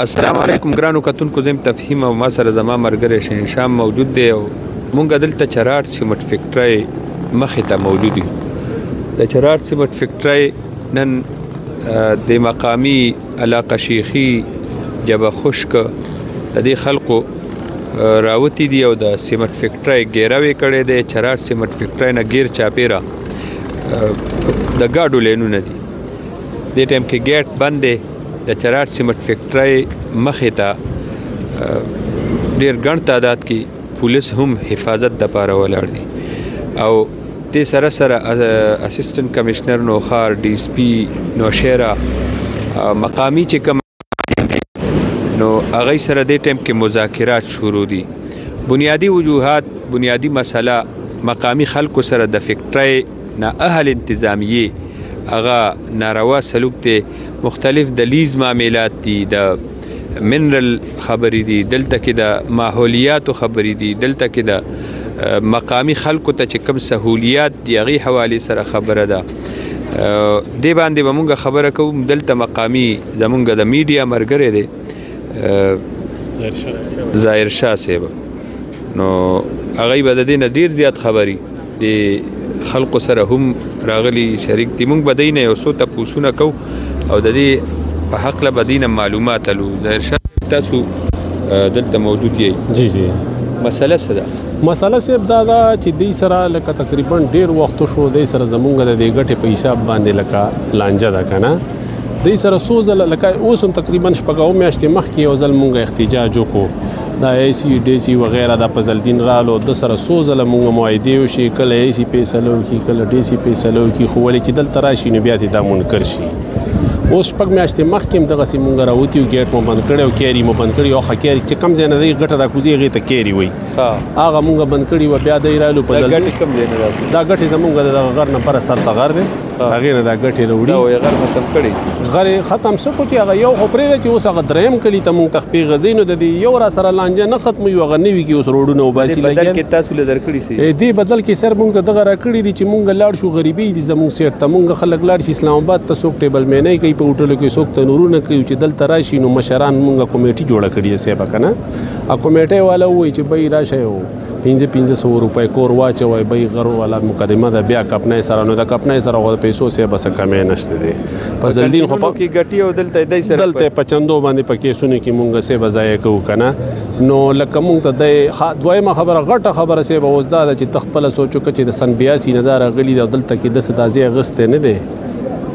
السلام علیکم ګرانو کتونکو، زم تفهیم او ما سره زما مرګره شهنشاه موجود دی او مونږ دلته چراټ سیمټ فیکټری مخې ته موجود یو. د چراټ سیمټ فیکټری نن د مقامی علاقه شیخی جبه خشک د دې خلکو راوتی دی او د سیمټ فیکټری ګیراوی کړی دی. چراټ سیمټ فیکټری نه غیر چاپیرا د ګاډو لینونه دي. د ټیم کې ګیټ بند دی. د چراټ سیمټ فیکټری مخې ته ډېر ګڼ تعداد کې پولیس هم حفاظت دپاره ولاړ دي او دې سره سره اسسټنټ کمشنر نوخار، ډي اس پي نوشیره، مقامی چې کوم نو هغوی سره دې ټایم کې مذاکرات شروع دي. بنیادی وجوهات، بنیادی مسله مقامی خلکو سره د فیکټری نه اهل انتظامیه هغه ناروا سلوک دی. مختلف د لیز معاملات دي، د منرل خبرې دي، دلته کې د ماحولیاتو خبرې دي، دلته کې د مقامی خلکو ته چې کوم سهولیات دي هغې حوالې سره خبره ده. دې باندې به مونږ خبره کوو. دلته مقامی زمونږ د میډیا ملګری دی ظاهر شاه صاحب، نو هغوی به د دې نه ډېر زیات خبري د خلکو سره هم راغلي شریک دي. مونږ به دی نه یو څو تپوسونه کوو او د دې په حقله به دی نه معلومات الو. ظاهر شاه تاسو دلته موجود یې؟ جی جی. مسله څه ده؟ مسله صاحب دا ده چې دوی سره لکه تقریبا ډېر وخت شو دوی سره زمونږ د دې ګټې په حساب باندې لکه لانجه ده که نه. دوی سره څو ځله لکه اوس هم تقریبا شپږ میاشتې مخکې یو ځل مونږ احتجاج وکړو. دا ای سی ډي سی وغیره د فضلدین رالو د سره څو ځله مونږ معاهدې وشي، کله ای سی فیصله وکړي، کله ډي سی فیصله وکړي، خو ولې چې دلته راشي نو بیا دا منکر شي. اوس شپږ میاشتې مخکې هم دغسې مونږ راوتي یو، ګیټ مو بند کړی او کیري مو بند کړي او ښه کیري چې کوم ځای نه دی ګټه راکوځي هغې ته کیري وایي، هغه مونږ بند کړي وه. بیا دی رالو په ګټې کوم ځای نه راکوي؟ دا ګټې زمونږ د دغه غر نه پره سر ته غر دی، هغې نه دا ګټې راوړي. غر ختم کړي؟ غر ختم څه کړو چې هغه یو خو پرېږده چې اوس هغه درېیم کلي ته مونږ تخفیق غځوي نو د دې یو را سره لانجه نه ختموي، هغه نوي کې اوس روډونه وباسي. بدل کې تاسو له درکړي سي؟ دې بدل کې سر مونږ ته دغه راکړي دي چې مونږ لاړ شو غریبي دي زمونږ سیټ ته، مونږ خلک لاړ شي اسلام آباد ته، څوک ټیبل مینۍ کوي په هوټلو کې، څوک تنورونه کوي چې دلته راشي. نو مشران مونږ کمیټي جوړه کړې ده صاحب که نه. کمیټۍ والا ووایي چې بی راشئ او 500 روپۍ کور واچوئ، بی غر والا مقدمه ده. بیا کپنۍ سره نو د کپنۍ سره خو د پیسو صاحب څه کمی نشته دی. فضلدین خو کې ګټي او دلته په چندو باندې په کیسونو کې مونږ صاحب ضایع کوو که نه. نو لکه مونږ ته د دویمه خبره غټه خبره صاحب اوس دا ده چې ته خپله سوچ وکړه چې د سن 82 نه دا راغلي دی او دلته کې داسې دا ځای اخیستی نه دی،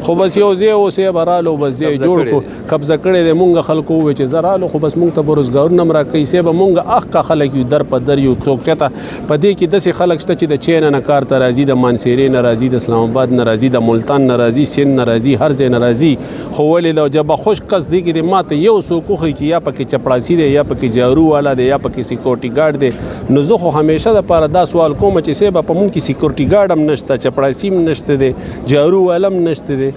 خو بس یو ځای و صاحب رالو بس ځای جوړ کړو، قبضه کړی دی. مونږ خلکو ووایي چې زه رالو خو بس مونږ ته به روزګارونه هم راکوي صاحب. مونږ اخکا خلک یو، در په در یو. څوک چېرته په دې کې داسې خلک شته چې د چین نه کار ته راځي، د مانسیرې نه راځي، د اسلام آباد نه راځي، د ملتان نه راځي، سند نه راځي، هر ځای نه راځي. خو ولې د جبه خوش کس دی کې ما ته یو څوک وښیي چې یا پکې چپړاسي دی، یا پکې جارو والا دی، یا پکې سیکورټي ګارډ دی. نو زه خو همیشه دپاره دا سوال کوم چې صاحب په مونږ کې سیکورټي ګارډ هم نشته، چپړاسي هم نشته دی، جارو والا هم نشته دی.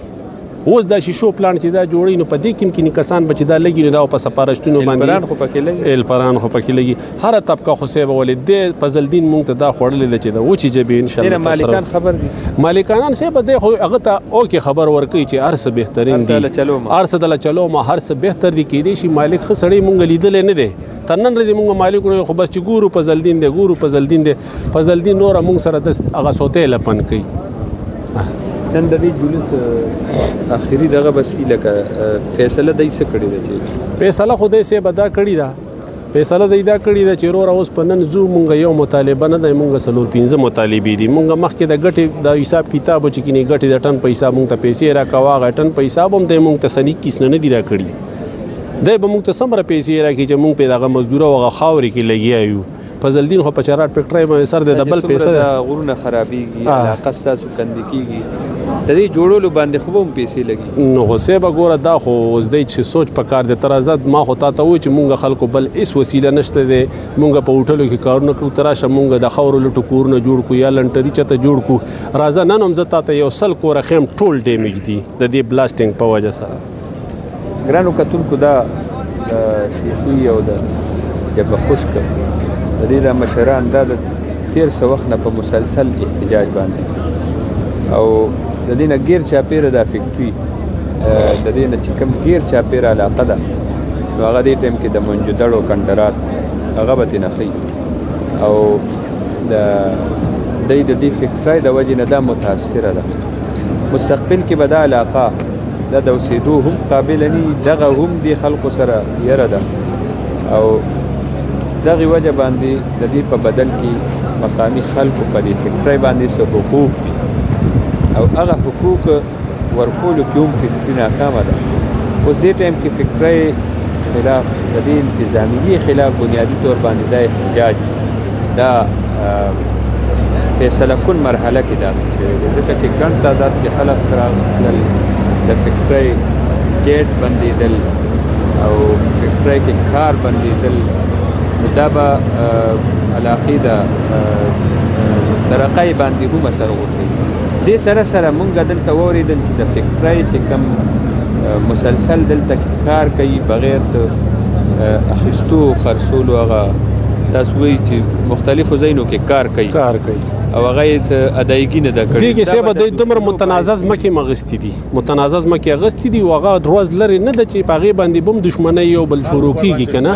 اوس دا شیشو پلان چې دا جوړوي نو په دې کې یمکن کسان به چې دا لګي نو دا په سپارښتونو باندې الپران خو پکې لګي، الپران خو پکې لګي. هره طبقه خو صاحب ولې د فضلدین مونږ ته دا خوړلې ده چې دا وچې جبې انشاءالله مالکان خبر دي. مالکانان صاحب دی خو هغه ته اوکې خبر ورکوي چې هر څه بهترین دي، هر څه دله چلو ما هر څه بهتر دي. کېدای شي مالک ښه سړی مونږ لیدلی نه دی، تر نن ورځې مونږ مالک خو بس چې ګورو فضلدین دی، ګورو فضلدین دی. فضلدین نوره مونږ سره د هغه سوتی لپن کوي. نن د دې جلوس اخري دغه بس لکه فیصله دی څه کړې ده؟ چې فیصله خو دی صاحب دا کړې ده، فیصله دی دا کړې ده چې وروره اوس په نن زو مونږ یو مطالبه نه دی، مونږ 4-5 مطالبې دي. مونږ مخکې د ګټې د حساب کتاب چې کینې ګټې د ټن په حساب مونږ ته پیسې راکوه، هغه ټن په حساب هم دی مونږ ته سنیک کیس نه دي راکړي. دی به مونږ ته څومره پیسې راکړي چې مونږ پرې دغه مزدوره او هغه خاورې کې لګیا یو. فضلدین خو په چراټ فیکټری باندې سر دی، د بل پیسه ده، غرونه خرابېږي، علاقه ستاسو کندې کېږي، د دې جوړولو باندې خو به هم پیسې لګي. نو خو صاحب ګوره دا خو اوس دی چې سوچ پکار دی. تر ازاد ما خو تا ته وایي چې مونږ خلکو بل هېڅ وسیله نشته دی. مونږ په هوټلو کې کارونه کوو، ته راشه مونږ د خاورو لټو کورونه جوړ کړو یا لنټري چته جوړ کړو. راځه نن هم زه تا ته 100 کوره ښیم، ټول ډیمیج دي د دې بلاسټینګ په وجه سره. ګرانو کتونکو دا د شیخي او د جبه خشک د دې د مشران دا د 13 وخت نه په مسلسل احتجاج باندې او د دې نه غیر چاپیره د فیکټری د دې نه چې کوم غیر چاپیره علاقه ده نو هغه دې ټایم کې د منجدړو کندرات هغه به ترې نه ښیي او د دې فکرای د وجې نه دا متاثره ده. مستقبل کې به دا علاقه دا د اوسېدو هم قابله نه وي، دغه هم دې خلکو سره یره ده او دغې وجه باندې د دې په بدل کې مقامي خلکو په دې فکرای باندې څه حقوق او هغه حقوق ورکولو کې هم فکري ناکامه ده. اوس دې ټایم کې فکرای خلاف د دې انتظامیې خلاف بنیادي طور باندې دا احتجاج دا فیصله کن مرحله کې داخل شوی دی، ځکه چې ګڼ تعداد کې خلک راغلل، د فکرای ګیټ بندېدل او فکرای کې کار بندېدل، دا به علاقې د ترقۍ باندې هم اثر وکړي. دې سره سره مونږ دلته واورېدل چې د فکرای چې کوم مسلسل دلته کار کوي بغیر اخیستو خرڅولو، هغه تاسو وایي چې مختلفو ځایونو کې کار کوي او هغه یې ادایګي نه ده کړې. دې کې صاحب دوی دومره متنازع ځمکې اغوستې دي، متنازع ځمکې اغوستې دي او هغه روز لرې نه ده چې په هغې باندې به هم دښمنۍ یو بل شروع کېږي که نه.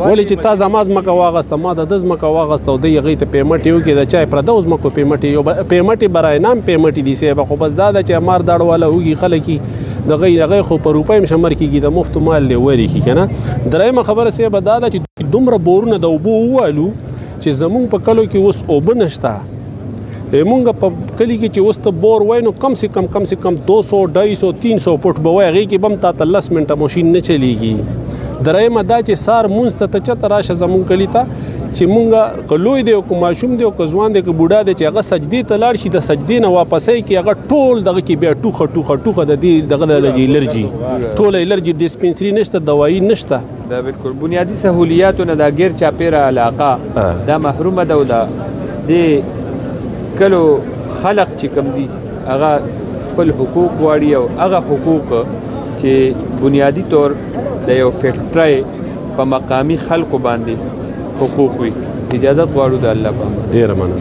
ولې چې تا زما ځمکه واغسته، ما د ده ځمکه واغسته او دوی هغې ته پیمټې وکړي، د چا یې پردو ځمکو پیمټې پیمټې برای نام پیمټې دي صاحب، خو بس دا ده چې مار داړو والا وږي خلک یي دغه خو په روپۍ هم شمر کېږي، د مفتو مال دی ورېږي که نه. درېیمه خبره صاحب دا ده چې دومره بورونه د اوبو ووالو چې زمونږ په کلو کې اوس اوبه نشته. مونږ په کلي کې چې اوس ته بور وای نو کم سے کم 200 250 300 فټ به وای، هغې کې به هم تا ته 10 منټه ماشین نه چلیږي. درېیمه دا چې سار مونځ ته چته راشه زمونږ کلي ته چې مونږ که لوی دی او که ماشوم دی او که ځوان دی که بوډا دی چې هغه سجدې ته لاړ شي، د سجدې نه واپسۍ کې هغه ټول دغه کې بیا ټوخه د دې دغه د الرجي ټوله الرجي ډسپنسري نشته، دوایي نشته. دا بالکل بنیادي سهولیاتو نه دا غیر چاپیره علاقه دا محرومه ده او دا د کلو خلق چې کم دي هغه خپل حقوق غواړي او هغه حقوق چې بنیادي طور د یو فیکټرۍ په مقامي خلکو باندې حقوق وي. اجازت غواړو د الله په امر. ډېره مننه.